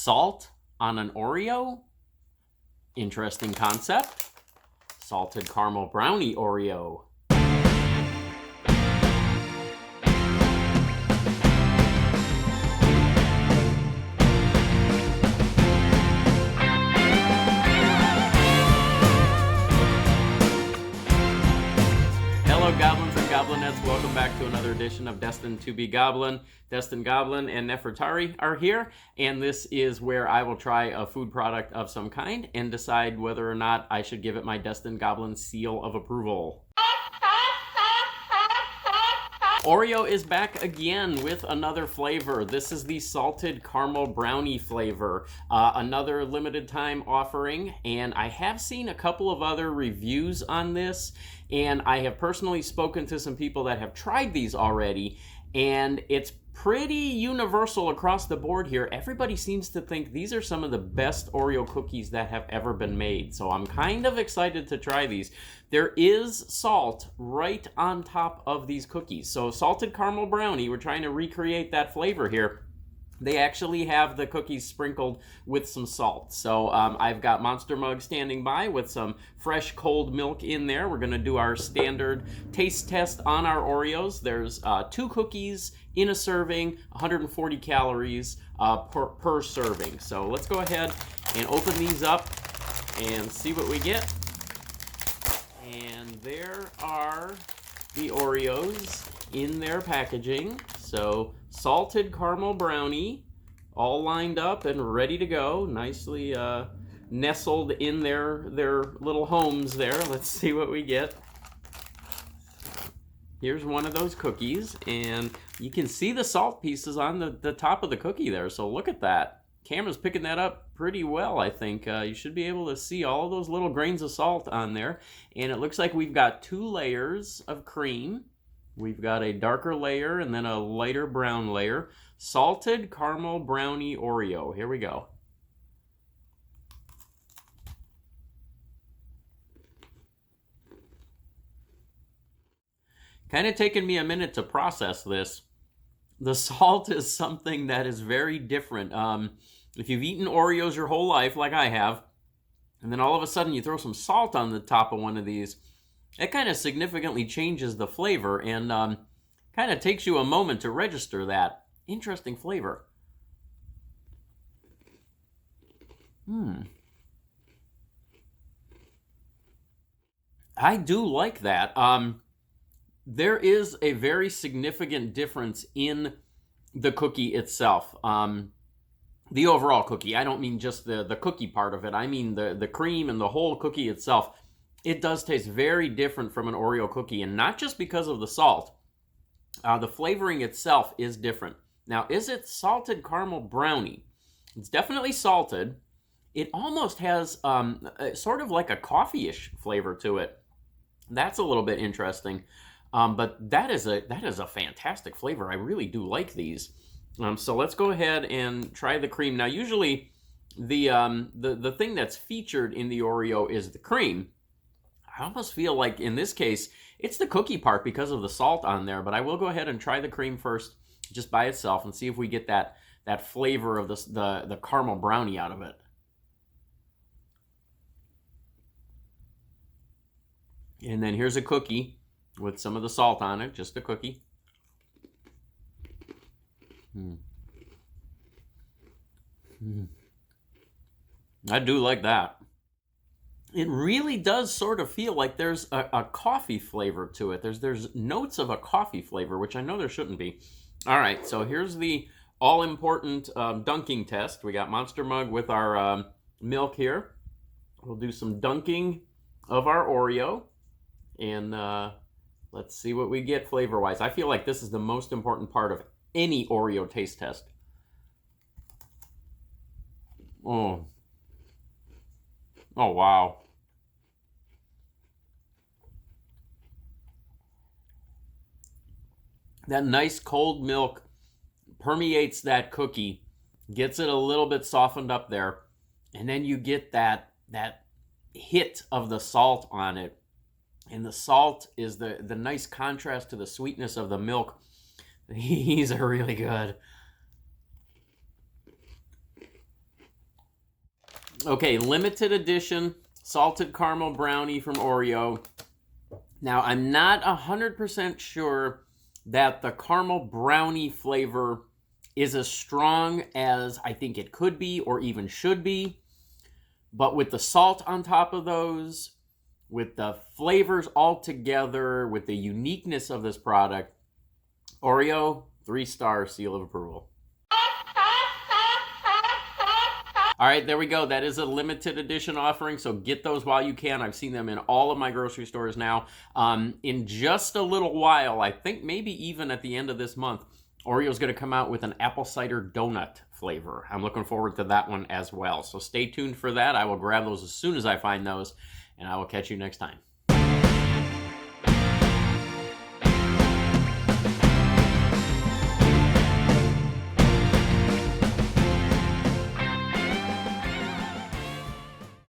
Salt on an Oreo? Interesting concept. Salted Caramel Brownie Oreo. Hello, Goblins and Goblinettes. Welcome back to another edition of Destined to be Goblin. Destined Goblin and Nefertari are here, and this is where I will try a food product of some kind and decide whether or not I should give it my Destined Goblin seal of approval. Oreo is back again with another flavor. This is the Salted Caramel Brownie flavor. Another limited time offering, and I have seen a couple of other reviews on this, and I have personally spoken to some people that have tried these already, and it's pretty universal across the board here. Everybody seems to think these are some of the best Oreo cookies that have ever been made, so I'm kind of excited to try these. There is salt right on top of these cookies. So Salted Caramel Brownie, we're trying to recreate that flavor here. They actually have the cookies sprinkled with some salt. So I've got Monster Mug standing by with some fresh cold milk in there. We're gonna do our standard taste test on our Oreos. There's 2 cookies in a serving, 140 calories per serving. So let's go ahead and open these up and see what we get. And there are the Oreos in their packaging. So Salted Caramel Brownie, all lined up and ready to go. Nicely nestled in their little homes there. Let's see what we get. Here's one of those cookies, and you can see the salt pieces on the top of the cookie there. So look at that. Camera's picking that up pretty well, I think. You should be able to see all those little grains of salt on there. And it looks like we've got 2 layers of cream. We've got a darker layer and then a lighter brown layer. Salted Caramel Brownie Oreo. Here we go. Kind of taking me a minute to process this. The salt is something that is very different. If you've eaten Oreos your whole life, like I have, and then all of a sudden you throw some salt on the top of one of these, it kind of significantly changes the flavor and kind of takes you a moment to register that. Interesting flavor. I do like that. There is a very significant difference in the cookie itself. The overall cookie. I don't mean just the cookie part of it. I mean the cream and the whole cookie itself. It does taste very different from an Oreo cookie, and not just because of the salt. The flavoring itself is different. Now, is it salted caramel brownie? It's definitely salted. It almost has sort of like a coffee-ish flavor to it. That's a little bit interesting. But that is a fantastic flavor. I really do like these. So let's go ahead and try the cream. Now, usually the thing that's featured in the Oreo is the cream. I almost feel like in this case, it's the cookie part because of the salt on there, but I will go ahead and try the cream first just by itself and see if we get that flavor of the caramel brownie out of it. And then here's a cookie with some of the salt on it, just a cookie. I do like that. It really does sort of feel like there's a coffee flavor to it. There's notes of a coffee flavor, which I know there shouldn't be. All right, so here's the all-important dunking test. We got Monster Mug with our milk here. We'll do some dunking of our Oreo, and let's see what we get flavor-wise. I feel like this is the most important part of any Oreo taste test. Oh, wow. That nice cold milk permeates that cookie, gets it a little bit softened up there, and then you get that hit of the salt on it. And the salt is the nice contrast to the sweetness of the milk. These are really good. Okay, limited edition salted caramel brownie from Oreo. Now, I'm not 100% sure that the caramel brownie flavor is as strong as I think it could be or even should be. But with the salt on top of those, with the flavors all together, with the uniqueness of this product, Oreo, 3-star seal of approval. All right, there we go. That is a limited edition offering, so get those while you can. I've seen them in all of my grocery stores now. In just a little while, I think maybe even at the end of this month, Oreo's going to come out with an apple cider donut flavor. I'm looking forward to that one as well. So stay tuned for that. I will grab those as soon as I find those, and I will catch you next time.